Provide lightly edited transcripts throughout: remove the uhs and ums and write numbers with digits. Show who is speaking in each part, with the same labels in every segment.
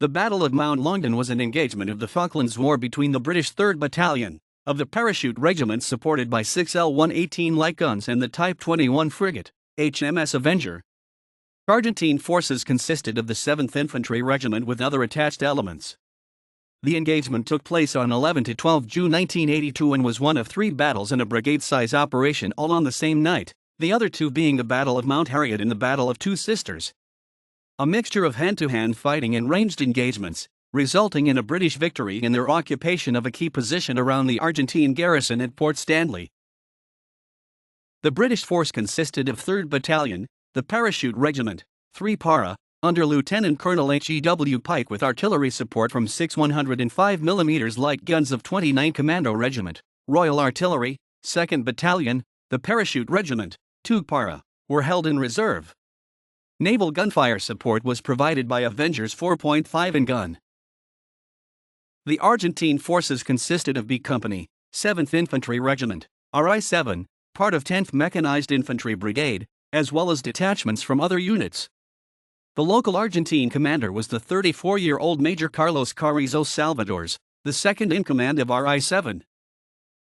Speaker 1: The Battle of Mount Longdon was an engagement of the Falklands War between the British Third Battalion of the Parachute Regiment, supported by 6 L-118 light guns, and the Type 21 frigate, HMS Avenger. Argentine forces consisted of the 7th Infantry Regiment with other attached elements. The engagement took place on 11 to 12 June 1982 and was one of 3 battles in a brigade-size operation, all on the same night, the other 2 being the Battle of Mount Harriet and the Battle of Two Sisters. A mixture of hand-to-hand fighting and ranged engagements, resulting in a British victory in their occupation of a key position around the Argentine garrison at Port Stanley. The British force consisted of 3rd Battalion, the Parachute Regiment, 3 Para, under Lieutenant Colonel H.E.W. Pike, with artillery support from 6 105mm light guns of 29 Commando Regiment, Royal Artillery, 2nd Battalion, the Parachute Regiment, 2 Para, were held in reserve. Naval gunfire support was provided by Avenger's 4.5-inch gun. The Argentine forces consisted of B Company, 7th Infantry Regiment, RI-7, part of 10th Mechanized Infantry Brigade, as well as detachments from other units. The local Argentine commander was the 34-year-old Major Carlos Carrizo Salvadores, the second in command of RI-7.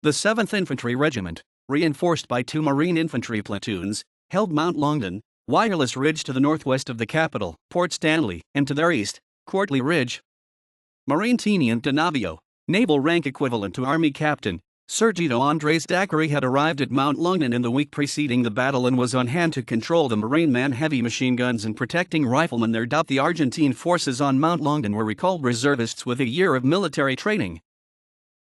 Speaker 1: The 7th Infantry Regiment, reinforced by 2 Marine infantry platoons, held Mount Longdon, Wireless Ridge to the northwest of the capital, Port Stanley, and to their east, Courtly Ridge. Marine Tenient Donavio, naval rank equivalent to Army Captain, Sergio Andres Daiquiri, had arrived at Mount Longdon in the week preceding the battle and was on hand to control the Marine man heavy machine guns and protecting riflemen there. The Argentine forces on Mount Longdon were recalled reservists with a year of military training.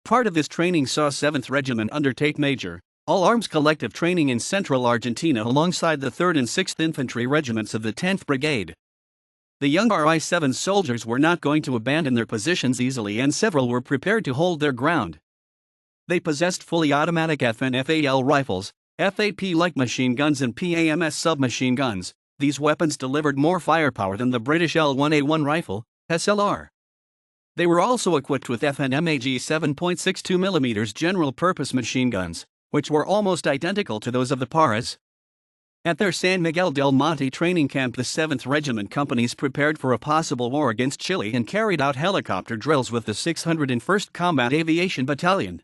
Speaker 1: Part of this training saw 7th Regiment undertake Major all-arms collective training in central Argentina alongside the 3rd and 6th Infantry Regiments of the 10th Brigade. The young RI-7 soldiers were not going to abandon their positions easily, and several were prepared to hold their ground. They possessed fully automatic FN/FAL rifles, FAP light machine guns, and PAMS submachine guns. These weapons delivered more firepower than the British L1A1 rifle, SLR. They were also equipped with FN-MAG 7.62mm general-purpose machine guns, which were almost identical to those of the Paras. At their San Miguel del Monte training camp, the 7th Regiment companies prepared for a possible war against Chile and carried out helicopter drills with the 601st Combat Aviation Battalion.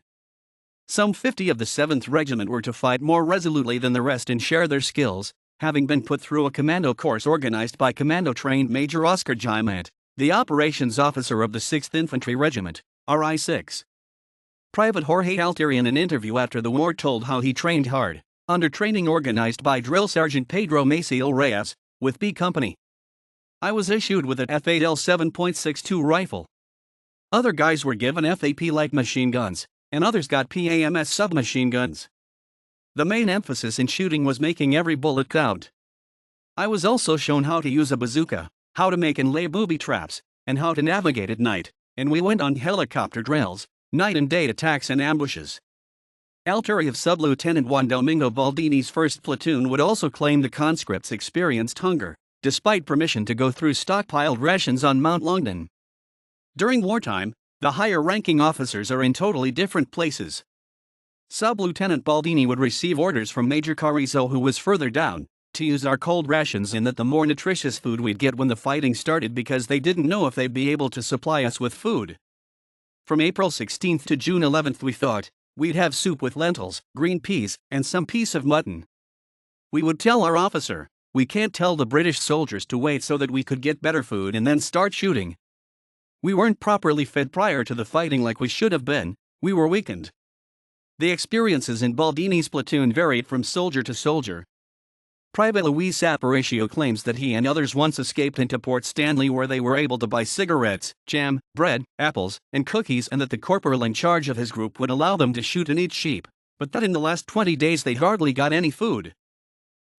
Speaker 1: Some 50 of the 7th Regiment were to fight more resolutely than the rest and share their skills, having been put through a commando course organized by commando-trained Major Oscar Gimant, the operations officer of the 6th Infantry Regiment, RI-6. Private Jorge Altieri, in an interview after the war, told how he trained hard, under training organized by Drill Sergeant Pedro Maciel Reyes, with B Company. I was issued with an FAL 7.62 rifle. Other guys were given FAP light machine guns, and others got PAMS submachine guns. The main emphasis in shooting was making every bullet count. I was also shown how to use a bazooka, how to make and lay booby traps, and how to navigate at night, and we went on helicopter drills, night and day attacks and ambushes. Altieri of Sub-Lieutenant Juan Domingo Baldini's 1st Platoon would also claim the conscripts experienced hunger, despite permission to go through stockpiled rations on Mount Longdon. During wartime, the higher-ranking officers are in totally different places. Sub-Lieutenant Baldini would receive orders from Major Carrizo, who was further down, to use our cold rations and that the more nutritious food we'd get when the fighting started, because they didn't know if they'd be able to supply us with food. From April 16th to June 11th we thought we'd have soup with lentils, green peas, and some piece of mutton. We would tell our officer, we can't tell the British soldiers to wait so that we could get better food and then start shooting. We weren't properly fed prior to the fighting like we should have been, we were weakened. The experiences in Baldini's platoon varied from soldier to soldier. Private Luis Aparicio claims that he and others once escaped into Port Stanley, where they were able to buy cigarettes, jam, bread, apples, and cookies, and that the corporal in charge of his group would allow them to shoot and eat sheep, but that in the last 20 days they hardly got any food.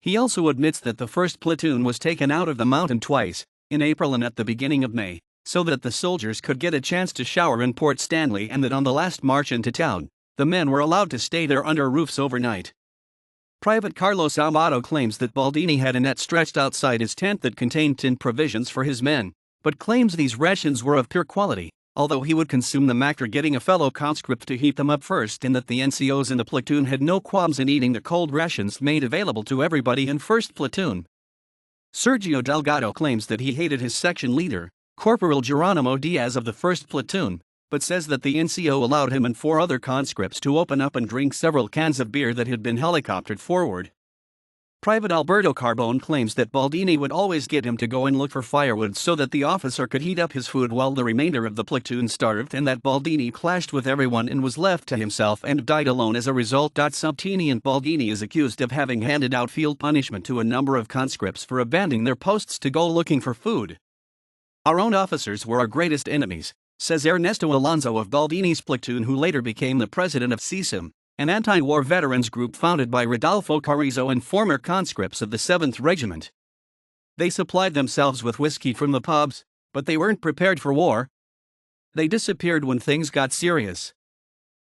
Speaker 1: He also admits that the 1st Platoon was taken out of the mountain twice, in April and at the beginning of May, so that the soldiers could get a chance to shower in Port Stanley, and that on the last march into town, the men were allowed to stay there under roofs overnight. Private Carlos Almado claims that Baldini had a net stretched outside his tent that contained tinned provisions for his men, but claims these rations were of pure quality, although he would consume them after getting a fellow conscript to heat them up first, and that the NCOs in the platoon had no qualms in eating the cold rations made available to everybody in 1st Platoon. Sergio Delgado claims that he hated his section leader, Corporal Geronimo Diaz of the 1st Platoon, but says that the NCO allowed him and 4 other conscripts to open up and drink several cans of beer that had been helicoptered forward. Private Alberto Carbone claims that Baldini would always get him to go and look for firewood so that the officer could heat up his food while the remainder of the platoon starved, and that Baldini clashed with everyone and was left to himself and died alone as a result. Subtenient Baldini is accused of having handed out field punishment to a number of conscripts for abandoning their posts to go looking for food. "Our own officers were our greatest enemies," says Ernesto Alonso of Baldini's platoon, who later became the president of CISM, an anti-war veterans group founded by Rodolfo Carrizo and former conscripts of the 7th Regiment. "They supplied themselves with whiskey from the pubs, but they weren't prepared for war. They disappeared when things got serious."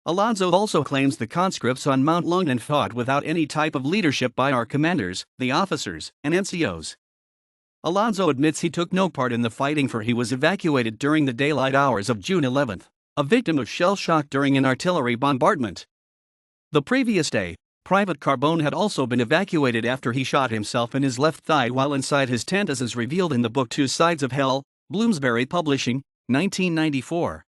Speaker 1: Alonso also claims the conscripts on Mount Longdon fought without any type of leadership by our commanders, the officers, and NCOs. Alonso admits he took no part in the fighting, for he was evacuated during the daylight hours of June 11, a victim of shell shock during an artillery bombardment. The previous day, Private Carbone had also been evacuated after he shot himself in his left thigh while inside his tent, as is revealed in the book Two Sides of Hell, Bloomsbury Publishing, 1994.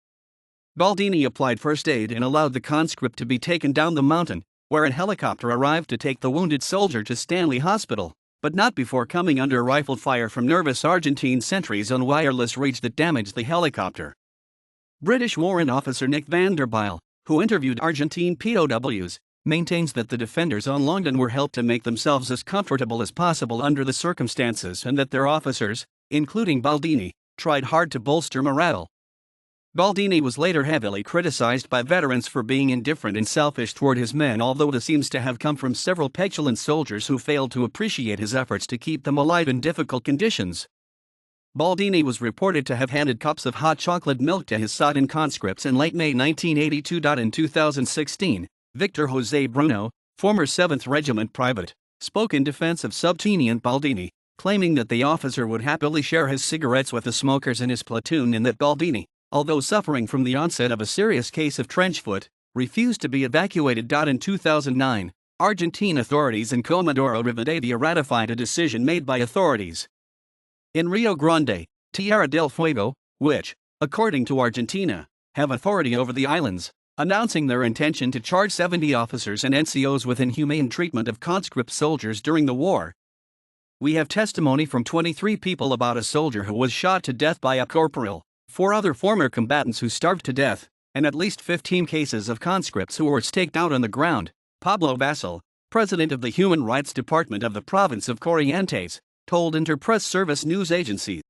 Speaker 1: Baldini applied first aid and allowed the conscript to be taken down the mountain, where a helicopter arrived to take the wounded soldier to Stanley Hospital, but not before coming under rifle fire from nervous Argentine sentries on wireless reach that damaged the helicopter. British warrant officer Nick Vanderbilt, who interviewed Argentine POWs, maintains that the defenders on Longdon were helped to make themselves as comfortable as possible under the circumstances, and that their officers, including Baldini, tried hard to bolster morale. Baldini was later heavily criticized by veterans for being indifferent and selfish toward his men, although this seems to have come from several petulant soldiers who failed to appreciate his efforts to keep them alive in difficult conditions. Baldini was reported to have handed cups of hot chocolate milk to his sodden conscripts in late May 1982. In 2016, Victor Jose Bruno, former 7th Regiment private, spoke in defense of Subtenient Baldini, claiming that the officer would happily share his cigarettes with the smokers in his platoon, and that Baldini, although suffering from the onset of a serious case of trench foot, refused to be evacuated. In 2009, Argentine authorities and Comodoro Rivadavia ratified a decision made by authorities in Rio Grande, Tierra del Fuego, which, according to Argentina, have authority over the islands, announcing their intention to charge 70 officers and NCOs with inhumane treatment of conscript soldiers during the war. "We have testimony from 23 people about a soldier who was shot to death by a corporal, 4 other former combatants who starved to death, and at least 15 cases of conscripts who were staked out on the ground," Pablo Vassal, president of the Human Rights Department of the province of Corrientes, told Interpress Service news agency.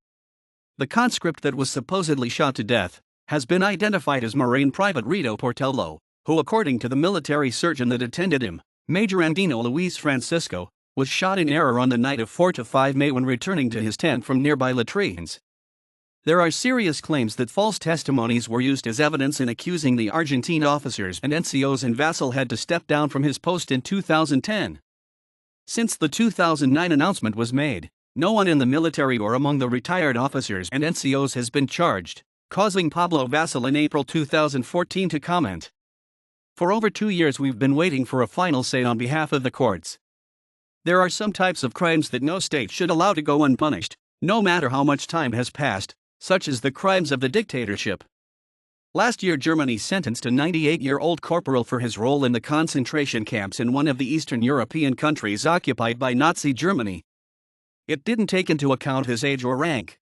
Speaker 1: The conscript that was supposedly shot to death has been identified as Marine Private Rito Portello, who, according to the military surgeon that attended him, Major Andino Luis Francisco, was shot in error on the night of 4 to 5 May when returning to his tent from nearby latrines. There are serious claims that false testimonies were used as evidence in accusing the Argentine officers and NCOs, and Vassal had to step down from his post in 2010. Since the 2009 announcement was made, no one in the military or among the retired officers and NCOs has been charged, causing Pablo Vassal in April 2014 to comment, "For over 2 years we've been waiting for a final say on behalf of the courts. There are some types of crimes that no state should allow to go unpunished, no matter how much time has passed, such as the crimes of the dictatorship." Last year, Germany sentenced a 98-year-old corporal for his role in the concentration camps in one of the Eastern European countries occupied by Nazi Germany. It didn't take into account his age or rank.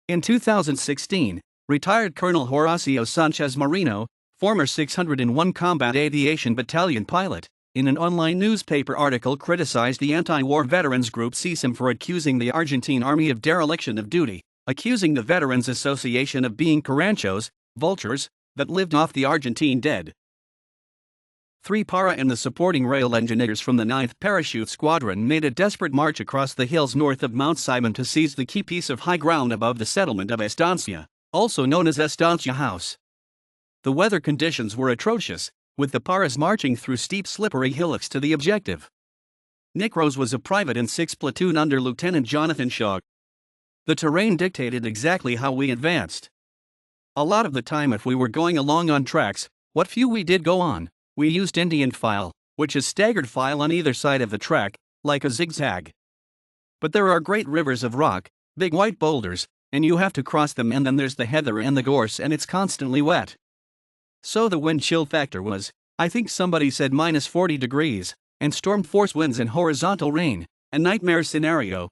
Speaker 1: In 2016, retired Colonel Horacio Sanchez Marino, former 601 Combat Aviation Battalion pilot, in an online newspaper article criticized the anti-war veterans group CISM for accusing the Argentine army of dereliction of duty, accusing the Veterans Association of being Caranchos, vultures, that lived off the Argentine dead. 3 Para and the supporting rail engineers from the 9th Parachute Squadron made a desperate march across the hills north of Mount Simon to seize the key piece of high ground above the settlement of Estancia, also known as Estancia House. The weather conditions were atrocious, with the Paras marching through steep slippery hillocks to the objective. Nick Rose was a private in 6th Platoon under Lieutenant Jonathan Shaw. "The terrain dictated exactly how we advanced. A lot of the time, if we were going along on tracks, what few we did go on, we used Indian file, which is staggered file on either side of the track, like a zigzag. But there are great rivers of rock, big white boulders, and you have to cross them, and then there's the heather and the gorse, and it's constantly wet. So the wind chill factor was, I think somebody said -40 degrees, and storm force winds and horizontal rain, a nightmare scenario.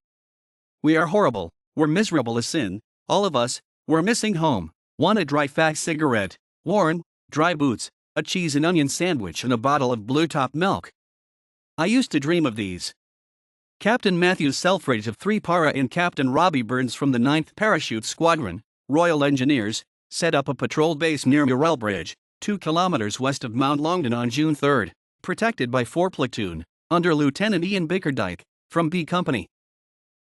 Speaker 1: We are horrible, we're miserable as sin, all of us, we're missing home, want a dry fag cigarette, worn, dry boots, a cheese and onion sandwich and a bottle of Blue Top milk. I used to dream of these. Captain Matthew Selfridge of 3 Para and Captain Robbie Burns from the 9th Parachute Squadron, Royal Engineers, set up a patrol base near Morel Bridge, 2 kilometers west of Mount Longdon on June 3, protected by 4 platoon, under Lieutenant Ian Bickerdike, from B Company.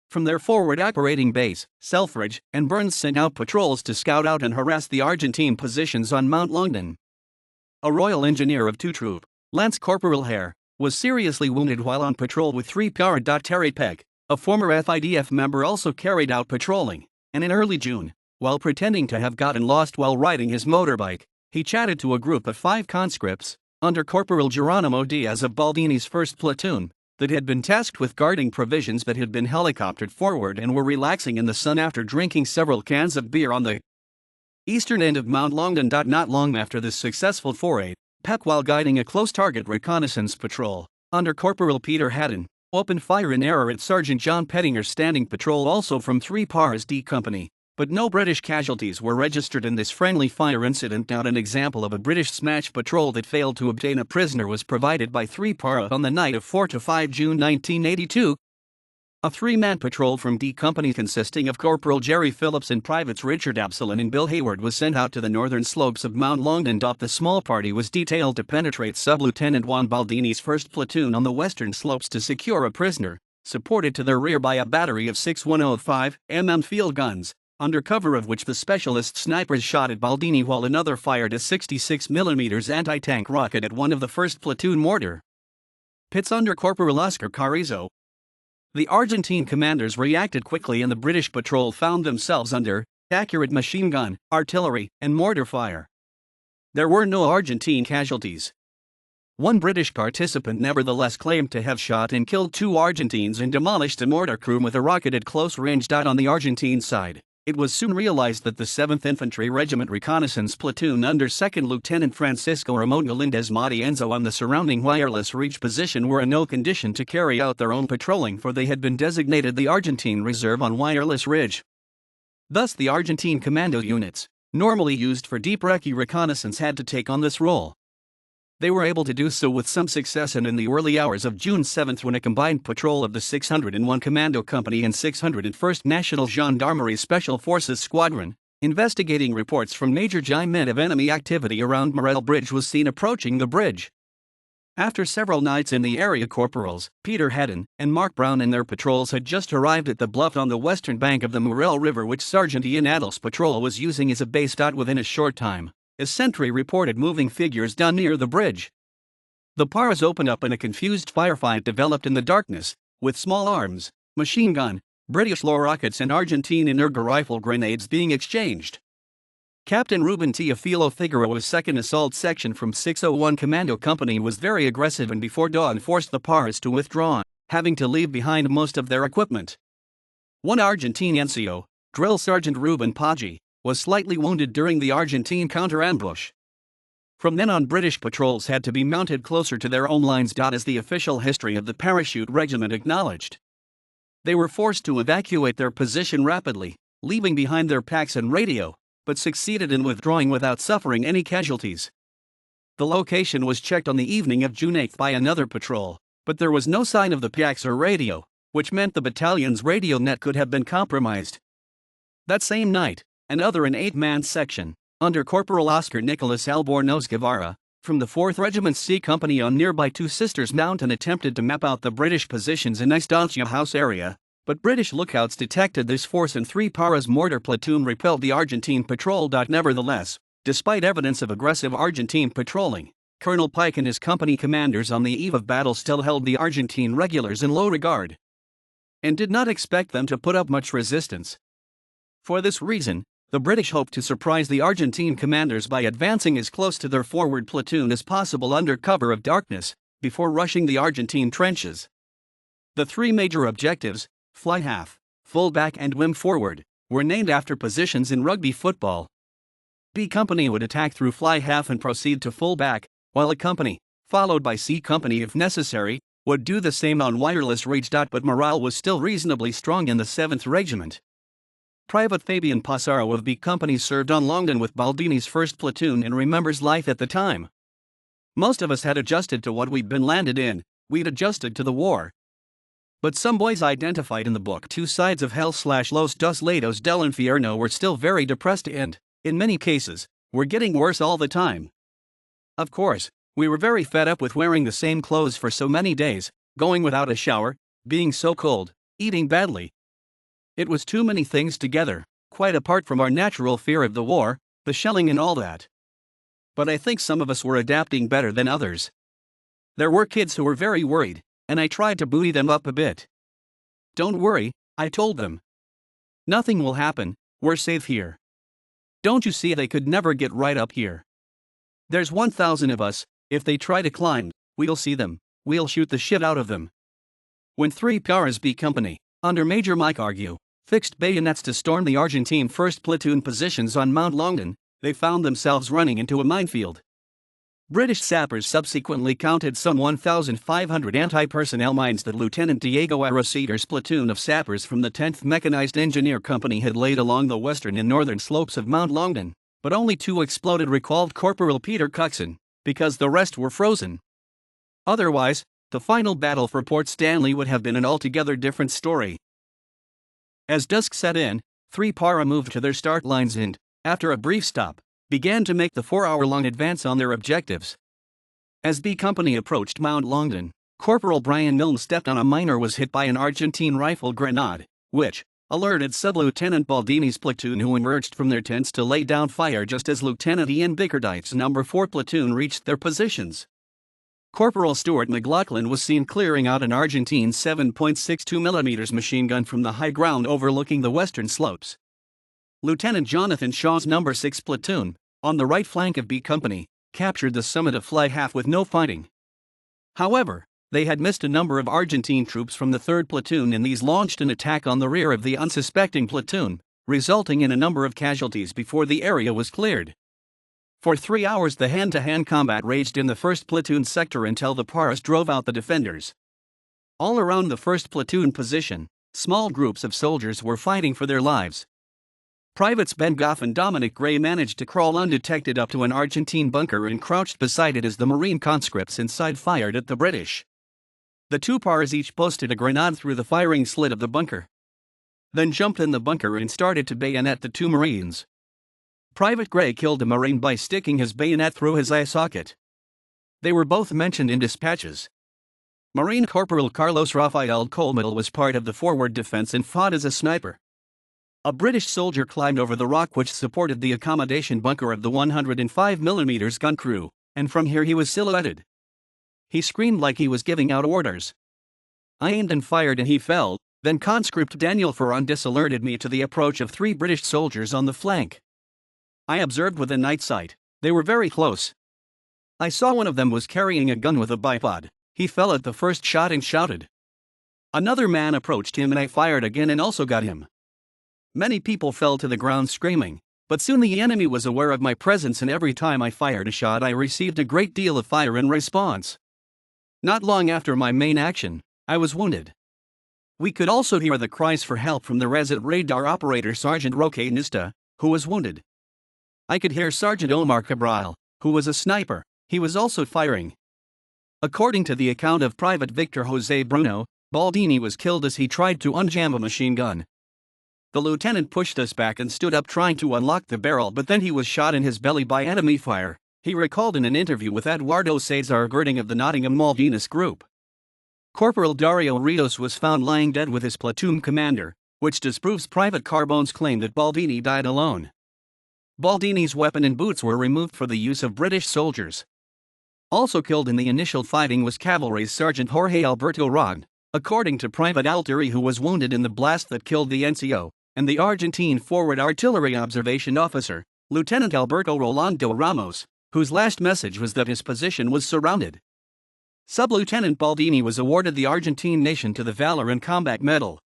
Speaker 1: From their forward operating base, Selfridge and Burns sent out patrols to scout out and harass the Argentine positions on Mount Longdon. A Royal Engineer of 2 Troop, Lance Corporal Hare, was seriously wounded while on patrol with 3 Para. Terry Peck, a former FIDF member, also carried out patrolling, and in early June, while pretending to have gotten lost while riding his motorbike, he chatted to a group of 5 conscripts, under Corporal Geronimo Diaz of Baldini's 1st Platoon, that had been tasked with guarding provisions that had been helicoptered forward and were relaxing in the sun after drinking several cans of beer on the eastern end of Mount Longdon. Not long after this successful foray, Peck, while guiding a close target reconnaissance patrol, under Corporal Peter Haddon, opened fire in error at Sergeant John Pettinger's standing patrol, also from 3 Para's D Company, but no British casualties were registered in this friendly fire incident. An example of a British smash patrol that failed to obtain a prisoner was provided by 3 Para on the night of 4 to 5 June 1982. A 3-man patrol from D Company consisting of Corporal Jerry Phillips and Privates Richard Absalon and Bill Hayward was sent out to the northern slopes of Mount Longdon. The small party was detailed to penetrate Sub-Lieutenant Juan Baldini's 1st Platoon on the western slopes to secure a prisoner, supported to their rear by a battery of 6 105 mm field guns, under cover of which the specialist snipers shot at Baldini while another fired a 66 mm anti-tank rocket at one of the 1st Platoon mortar pits under Corporal Oscar Carrizo. The Argentine commanders reacted quickly, and the British patrol found themselves under accurate machine gun, artillery, and mortar fire. There were no Argentine casualties. One British participant nevertheless claimed to have shot and killed 2 Argentines and demolished a mortar crew with a rocket at close range. On the Argentine side, it was soon realized that the 7th Infantry Regiment Reconnaissance Platoon under 2nd Lieutenant Francisco Ramon Galindez Matienzo on the surrounding wireless reach position were in no condition to carry out their own patrolling, for they had been designated the Argentine Reserve on Wireless Ridge. Thus the Argentine commando units, normally used for deep recce reconnaissance, had to take on this role. They were able to do so with some success, and in the early hours of June 7, when a combined patrol of the 601 Commando Company and 601st National Gendarmerie Special Forces Squadron, investigating reports from Major Jaimet of enemy activity around Morel Bridge, was seen approaching the bridge. After several nights in the area, Corporals Peter Haddon and Mark Brown and their patrols had just arrived at the bluff on the western bank of the Morel River, which Sergeant Ian Addle's patrol was using as a base. Within a short time, a sentry reported moving figures down near the bridge. The Paras opened up, and a confused firefight developed in the darkness, with small arms, machine gun, British low rockets and Argentine Energa rifle grenades being exchanged. Captain Ruben Teofilo Figueroa's 2nd Assault Section from 601 Commando Company was very aggressive, and before dawn forced the Paras to withdraw, having to leave behind most of their equipment. One Argentine NCO, Drill Sergeant Ruben Paggi, was slightly wounded during the Argentine counter-ambush. From then on, British patrols had to be mounted closer to their own lines. As the official history of the Parachute Regiment acknowledged, they were forced to evacuate their position rapidly, leaving behind their packs and radio, but succeeded in withdrawing without suffering any casualties. The location was checked on the evening of June 8 by another patrol, but there was no sign of the packs or radio, which meant the battalion's radio net could have been compromised. That same night, another 8-man section, under Corporal Oscar Nicolas Albornoz Guevara, from the 4th Regiment C Company on nearby Two Sisters Mountain, attempted to map out the British positions in Estancia House area, but British lookouts detected this force, and 3 Paras mortar platoon repelled the Argentine patrol. Nevertheless, despite evidence of aggressive Argentine patrolling, Colonel Pike and his company commanders on the eve of battle still held the Argentine regulars in low regard, and did not expect them to put up much resistance. For this reason, the British hoped to surprise the Argentine commanders by advancing as close to their forward platoon as possible under cover of darkness, before rushing the Argentine trenches. The 3 major objectives, fly half, full back and whim forward, were named after positions in rugby football. B Company would attack through fly half and proceed to full back, while A Company, followed by C Company if necessary, would do the same on wireless rage. But morale was still reasonably strong in the 7th Regiment. Private Fabian Passaro of B Company served on Longdon with Baldini's 1st platoon and remembers life at the time. Most of us had adjusted to what we'd been landed in, we'd adjusted to the war. But some boys identified in the book Two Sides of Hell/Los Dos Lados del Infierno were still very depressed and, in many cases, were getting worse all the time. Of course, we were very fed up with wearing the same clothes for so many days, going without a shower, being so cold, eating badly. It was too many things together, quite apart from our natural fear of the war, the shelling and all that. But I think some of us were adapting better than others. There were kids who were very worried, and I tried to buoy them up a bit. Don't worry, I told them. Nothing will happen, we're safe here. Don't you see they could never get right up here? There's 1,000 of us, if they try to climb, we'll see them, we'll shoot the shit out of them. When 3 Paras B Company, under Major Mike Argue, fixed bayonets to storm the Argentine 1st Platoon positions on Mount Longdon, they found themselves running into a minefield. British sappers subsequently counted some 1,500 anti-personnel mines that Lieutenant Diego Arroceder's platoon of sappers from the 10th Mechanized Engineer Company had laid along the western and northern slopes of Mount Longdon, but only 2 exploded, recalled Corporal Peter Cuxon, because the rest were frozen. Otherwise, the final battle for Port Stanley would have been an altogether different story. As dusk set in, 3 Para moved to their start lines and, after a brief stop, began to make the 4-hour-long advance on their objectives. As B Company approached Mount Longdon, Corporal Brian Milne stepped on a miner was hit by an Argentine rifle grenade, which alerted Sub-Lieutenant Baldini's platoon, who emerged from their tents to lay down fire just as Lieutenant Ian Bickerdyke's No. 4 platoon reached their positions. Corporal Stuart McLaughlin was seen clearing out an Argentine 7.62mm machine gun from the high ground overlooking the western slopes. Lieutenant Jonathan Shaw's No. 6 platoon, on the right flank of B Company, captured the summit of Fly Half with no fighting. However, they had missed a number of Argentine troops from the 3rd Platoon, and these launched an attack on the rear of the unsuspecting platoon, resulting in a number of casualties before the area was cleared. For 3 hours the hand-to-hand combat raged in the 1st Platoon sector until the Paras drove out the defenders. All around the 1st Platoon position, small groups of soldiers were fighting for their lives. Privates Ben Goff and Dominic Gray managed to crawl undetected up to an Argentine bunker and crouched beside it as the Marine conscripts inside fired at the British. The 2 Paras each posted a grenade through the firing slit of the bunker, then jumped in the bunker and started to bayonet the 2 Marines. Private Gray killed a Marine by sticking his bayonet through his eye socket. They were both mentioned in dispatches. Marine Corporal Carlos Rafael Colmidal was part of the forward defense and fought as a sniper. A British soldier climbed over the rock which supported the accommodation bunker of the 105mm gun crew, and from here he was silhouetted. He screamed like he was giving out orders. I aimed and fired and he fell. Then conscript Daniel Ferrandis alerted me to the approach of 3 British soldiers on the flank. I observed with a night sight. They were very close. I saw one of them was carrying a gun with a bipod. He fell at the first shot and shouted. Another man approached him and I fired again and also got him. Many people fell to the ground screaming, but soon the enemy was aware of my presence and every time I fired a shot I received a great deal of fire in response. Not long after my main action, I was wounded. We could also hear the cries for help from the resident radar operator Sergeant Roque Nista, who was wounded. I could hear Sergeant Omar Cabral, who was a sniper, he was also firing. According to the account of Private Victor Jose Bruno, Baldini was killed as he tried to unjam a machine gun. The lieutenant pushed us back and stood up trying to unlock the barrel, but then he was shot in his belly by enemy fire, he recalled in an interview with Eduardo Cesar Girding of the Nottingham Malvinas Group. Corporal Dario Rios was found lying dead with his platoon commander, which disproves Private Carbone's claim that Baldini died alone. Baldini's weapon and boots were removed for the use of British soldiers. Also killed in the initial fighting was Cavalry's Sergeant Jorge Alberto Rogn, according to Private Altieri, who was wounded in the blast that killed the NCO, and the Argentine Forward Artillery Observation Officer, Lieutenant Alberto Rolando Ramos, whose last message was that his position was surrounded. Sub-Lieutenant Baldini was awarded the Argentine Nation to the Valor in Combat Medal.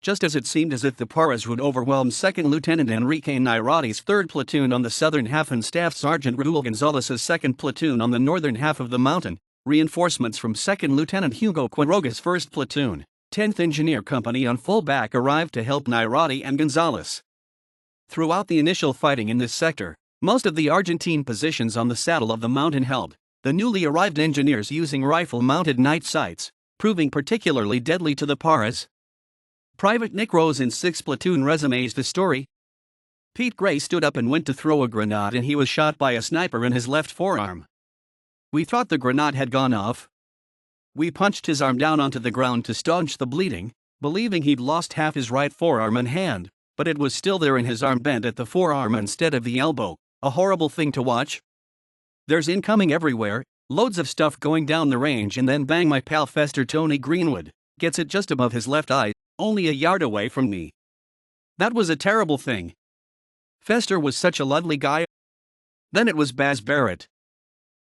Speaker 1: just as it seemed as if the Paras would overwhelm 2nd Lieutenant Enrique Nairati's 3rd Platoon on the southern half and Staff Sergeant Raul Gonzalez's 2nd Platoon on the northern half of the mountain. Reinforcements from 2nd Lieutenant Hugo Quiroga's 1st Platoon, 10th Engineer Company on full back arrived to help Nairati and Gonzalez. Throughout the initial fighting in this sector, most of the Argentine positions on the saddle of the mountain held, the newly arrived engineers using rifle-mounted night sights, proving particularly deadly to the Paras. Private Nick Rose in 6th Platoon resumes the story. Pete Gray stood up and went to throw a grenade and he was shot by a sniper in his left forearm. We thought the grenade had gone off. We punched his arm down onto the ground to staunch the bleeding, believing he'd lost half his right forearm and hand, but it was still there and his arm bent at the forearm instead of the elbow, a horrible thing to watch. There's incoming everywhere, loads of stuff going down the range, and then bang, my pal Fester Tony Greenwood gets it just above his left eye, only a yard away from me. That was a terrible thing. Fester was such a lovely guy. Then it was Baz Barrett.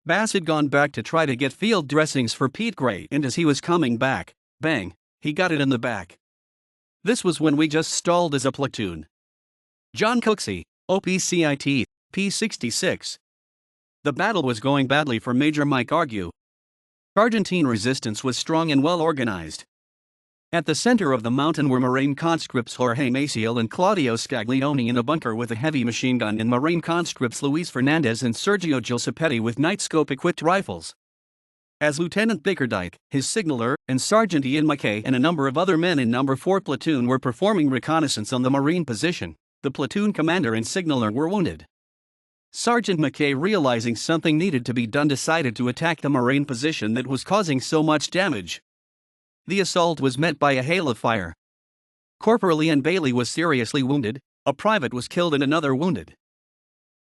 Speaker 1: Baz had gone back to try to get field dressings for Pete Gray, and as he was coming back, bang, he got it in the back. This was when we just stalled as a platoon. John Cooksey, OPCIT, P66. The battle was going badly for Major Mike Argue. Argentine resistance was strong and well organized. At the center of the mountain were Marine conscripts Jorge Maciel and Claudio Scaglione in a bunker with a heavy machine gun, and Marine conscripts Luis Fernandez and Sergio Giuseppetti with night-scope-equipped rifles. As Lieutenant Bickerdike, his signaller, and Sergeant Ian McKay and a number of other men in No. 4 Platoon were performing reconnaissance on the Marine position, the platoon commander and signaller were wounded. Sergeant McKay, realizing something needed to be done, decided to attack the Marine position that was causing so much damage. The assault was met by a hail of fire. Corporal Ian Bailey was seriously wounded, a private was killed and another wounded.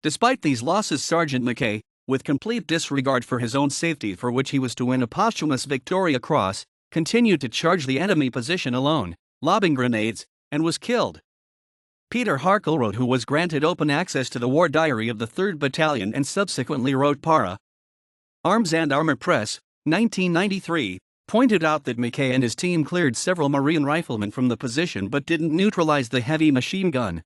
Speaker 1: Despite these losses, Sergeant McKay, with complete disregard for his own safety, for which he was to win a posthumous Victoria Cross, continued to charge the enemy position alone, lobbing grenades, and was killed. Peter Harkleroad, who was granted open access to the war diary of the 3rd Battalion and subsequently wrote Para Arms and Armor Press, 1993, pointed out that McKay and his team cleared several Marine riflemen from the position but didn't neutralize the heavy machine gun.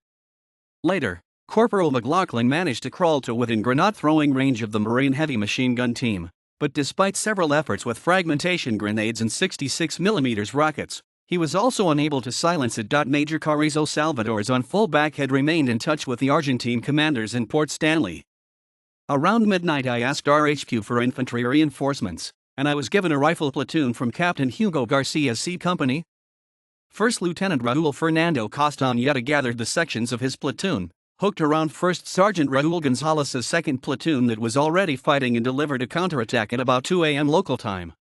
Speaker 1: Later, Corporal McLaughlin managed to crawl to within grenade-throwing range of the Marine heavy machine gun team, but despite several efforts with fragmentation grenades and 66mm rockets, he was also unable to silence it. Major Carrizo Salvadores on full back had remained in touch with the Argentine commanders in Port Stanley. Around midnight I asked RHQ for infantry reinforcements, and I was given a rifle platoon from Captain Hugo Garcia's C Company. First Lieutenant Raul Fernando Castañeda gathered the sections of his platoon, hooked around 1st Sergeant Raul Gonzalez's 2nd Platoon that was already fighting, and delivered a counterattack at about 2 a.m. local time.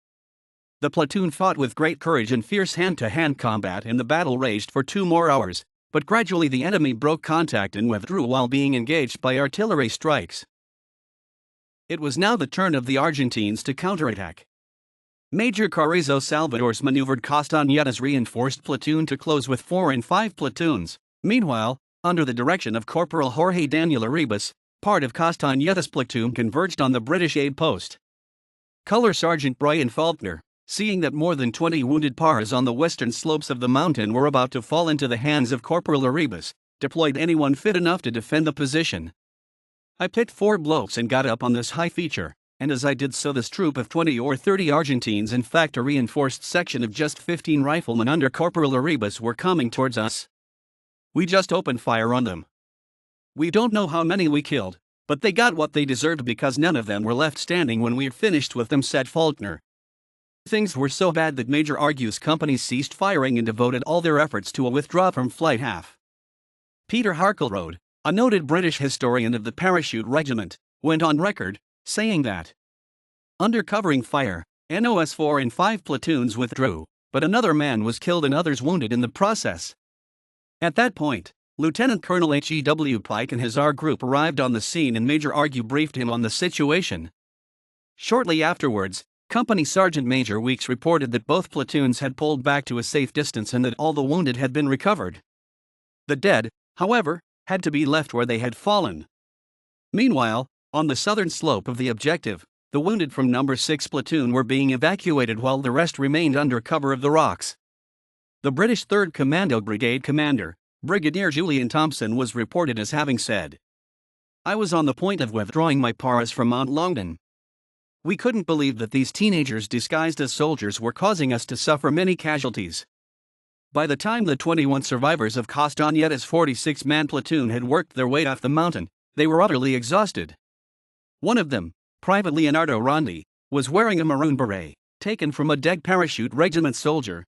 Speaker 1: The platoon fought with great courage and fierce hand-to-hand combat, and the battle raged for 2 more hours, but gradually the enemy broke contact and withdrew while being engaged by artillery strikes. It was now the turn of the Argentines to counterattack. Major Carrizo Salvadores maneuvered Castañeda's reinforced platoon to close with 4 and 5 platoons. Meanwhile, under the direction of Corporal Jorge Daniel Arribas, part of Castañeda's platoon converged on the British aid post. Color Sergeant Brian Faulkner, seeing that more than 20 wounded Paras on the western slopes of the mountain were about to fall into the hands of Corporal Arribas, deployed anyone fit enough to defend the position. I picked 4 blokes and got up on this high feature, and as I did so this troop of 20 or 30 Argentines, in fact a reinforced section of just 15 riflemen under Corporal Arribas, were coming towards us. We just opened fire on them. We don't know how many we killed, but they got what they deserved because none of them were left standing when we finished with them, said Faulkner. Things were so bad that Major Argue's company ceased firing and devoted all their efforts to a withdrawal from Flight Half. Peter Harkleroad, a noted British historian of the Parachute Regiment, went on record, saying that, under covering fire, NOS 4 and 5 platoons withdrew, but another man was killed and others wounded in the process. At that point, Lieutenant Colonel H.E.W. Pike and his R group arrived on the scene, and Major Argue briefed him on the situation. Shortly afterwards, Company Sergeant Major Weeks reported that both platoons had pulled back to a safe distance and that all the wounded had been recovered. The dead, however, had to be left where they had fallen. Meanwhile, on the southern slope of the objective, the wounded from No. 6 Platoon were being evacuated while the rest remained under cover of the rocks. The British 3rd Commando Brigade commander, Brigadier Julian Thompson, was reported as having said, "I was on the point of withdrawing my paras from Mount Longdon. We couldn't believe that these teenagers disguised as soldiers were causing us to suffer many casualties." By the time the 21 survivors of Castañeda's 46-man platoon had worked their way off the mountain, they were utterly exhausted. One of them, Private Leonardo Rondi, was wearing a maroon beret, taken from a dead Parachute Regiment soldier.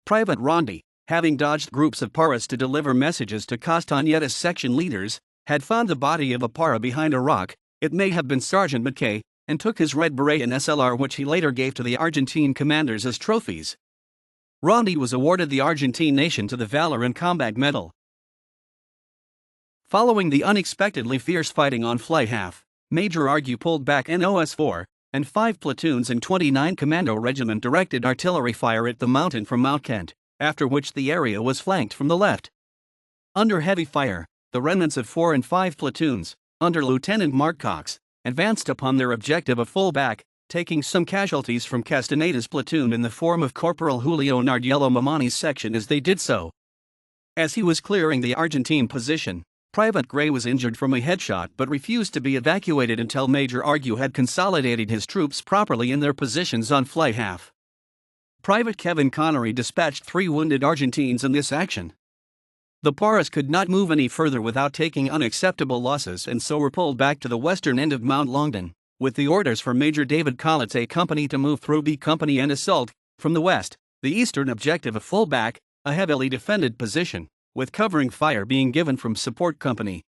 Speaker 1: Private Rondi, having dodged groups of paras to deliver messages to Castañeda's section leaders, had found the body of a para behind a rock, it may have been Sergeant McKay, and took his red beret and SLR, which he later gave to the Argentine commanders as trophies. Rondi was awarded the Argentine Nation to the Valor in Combat Medal. Following the unexpectedly fierce fighting on Flight Half, Major Argue pulled back NOS-4, and 5 platoons and 29 Commando Regiment directed artillery fire at the mountain from Mount Kent, after which the area was flanked from the left. Under heavy fire, the remnants of 4 and 5 platoons, under Lieutenant Mark Cox, advanced upon their objective of full-back, taking some casualties from Castañeda's platoon in the form of Corporal Julio Nardiello Mamani's section as they did so. As he was clearing the Argentine position, Private Gray was injured from a headshot but refused to be evacuated until Major Argue had consolidated his troops properly in their positions on Flight Half. Private Kevin Connery dispatched 3 wounded Argentines in this action. The paras could not move any further without taking unacceptable losses and so were pulled back to the western end of Mount Longdon, with the orders for Major David Collett's A Company to move through B Company and assault, from the west, the eastern objective of full-back, a heavily defended position, with covering fire being given from Support Company.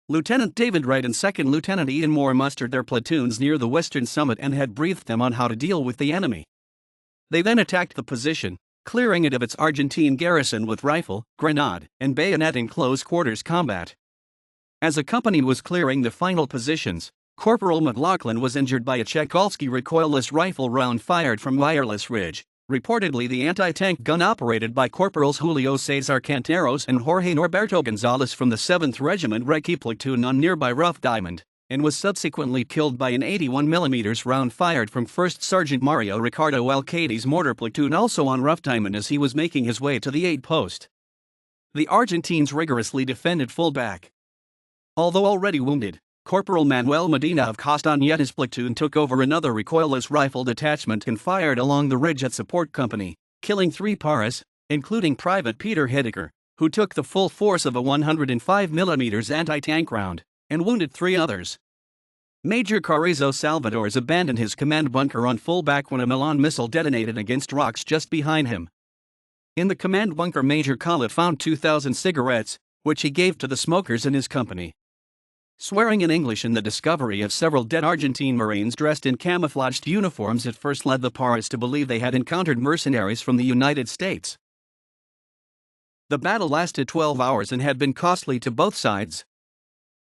Speaker 1: Lieutenant David Wright and 2nd Lieutenant Ian Moore mustered their platoons near the western summit and had briefed them on how to deal with the enemy. They then attacked the position, clearing it of its Argentine garrison with rifle, grenade, and bayonet in close quarters combat. As a company was clearing the final positions, Corporal McLaughlin was injured by a Chekovsky recoilless rifle round fired from Wireless Ridge, reportedly the anti-tank gun operated by Corporals Julio Cesar Canteros and Jorge Norberto Gonzalez from the 7th Regiment Recce platoon on nearby Rough Diamond, and was subsequently killed by an 81mm round fired from 1st Sergeant Mario Ricardo Alcaide's mortar platoon also on Rough Diamond as he was making his way to the aid post. The Argentines rigorously defended full-back. Although already wounded, Corporal Manuel Medina of Castañeda's platoon took over another recoilless rifle detachment and fired along the ridge at Support Company, killing 3 paras, including Private Peter Hedeker, who took the full force of a 105mm anti-tank round, and wounded 3 others. Major Carrizo Salvadores abandoned his command bunker on full-back when a Milan missile detonated against rocks just behind him. In the command bunker, Major Collett found 2,000 cigarettes, which he gave to the smokers in his company. Swearing in English in the discovery of several dead Argentine Marines dressed in camouflaged uniforms at first led the paras to believe they had encountered mercenaries from the United States. The battle lasted 12 hours and had been costly to both sides.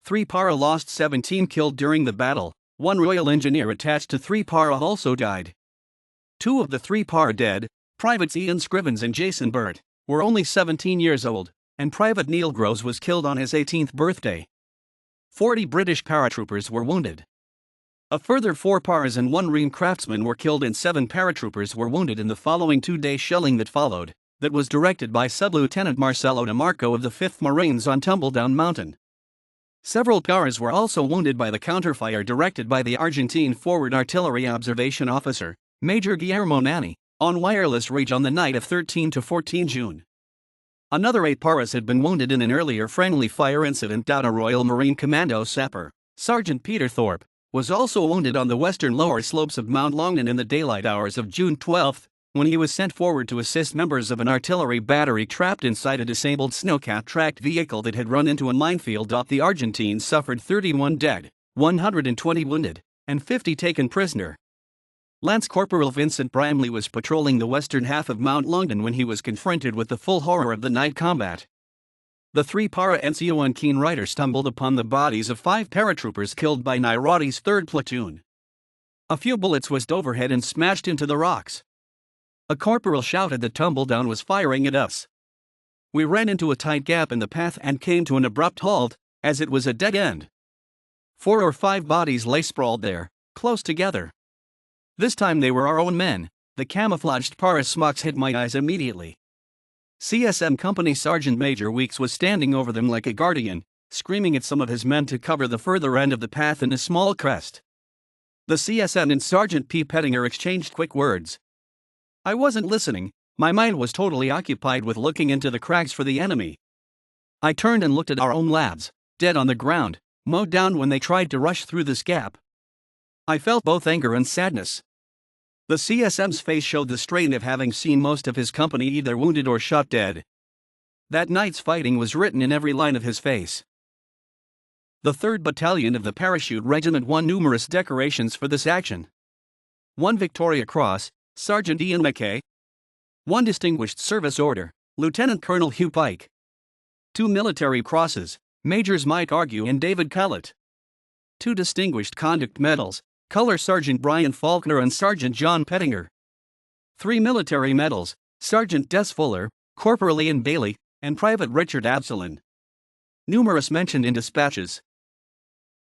Speaker 1: 3 para lost 17 killed during the battle, 1 Royal Engineer attached to 3 para also died. 2 of the 3 para dead, Privates Ian Scrivens and Jason Burt, were only 17 years old, and Private Neil Groves was killed on his 18th birthday. 40 British paratroopers were wounded. A further 4 paras and 1 Ream craftsman were killed and 7 paratroopers were wounded in the following 2-day shelling that followed, that was directed by Sub-Lieutenant Marcelo DeMarco of the 5th Marines on Tumbledown Mountain. Several paras were also wounded by the counterfire directed by the Argentine Forward Artillery Observation Officer, Major Guillermo Nani, on Wireless Ridge on the night of 13 to 14 June. Another 8 paras had been wounded in an earlier friendly fire incident. A Royal Marine Commando sapper, Sergeant Peter Thorpe, was also wounded on the western lower slopes of Mount Longdon in the daylight hours of June 12, when he was sent forward to assist members of an artillery battery trapped inside a disabled snowcat-tracked vehicle that had run into a minefield. The Argentines suffered 31 dead, 120 wounded, and 50 taken prisoner. Lance Corporal Vincent Brimley was patrolling the western half of Mount Longdon when he was confronted with the full horror of the night combat. The 3 para NCO and keen riders stumbled upon the bodies of 5 paratroopers killed by Nairati's 3rd platoon. A few bullets whizzed overhead and smashed into the rocks. A corporal shouted that Tumbledown was firing at us. We ran into a tight gap in the path and came to an abrupt halt, as it was a dead end. 4 or 5 bodies lay sprawled there, close together. This time they were our own men. The camouflaged para smocks hit my eyes immediately. CSM Company Sergeant Major Weeks was standing over them like a guardian, screaming at some of his men to cover the further end of the path in a small crest. The CSM and Sergeant P. Pettinger exchanged quick words. I wasn't listening, my mind was totally occupied with looking into the cracks for the enemy. I turned and looked at our own lads, dead on the ground, mowed down when they tried to rush through this gap. I felt both anger and sadness. The CSM's face showed the strain of having seen most of his company either wounded or shot dead. That night's fighting was written in every line of his face. The 3rd Battalion of the Parachute Regiment won numerous decorations for this action. 1 Victoria Cross, Sergeant Ian Mackay. 1 Distinguished Service Order, Lieutenant Colonel Hugh Pike. 2 Military Crosses, Majors Mike Argue and David Collett. 2 Distinguished Conduct Medals, Color Sergeant Brian Faulkner and Sergeant John Pettinger. 3 Military Medals, Sergeant Des Fuller, Corporal Ian Bailey, and Private Richard Absalon. Numerous mentioned in dispatches.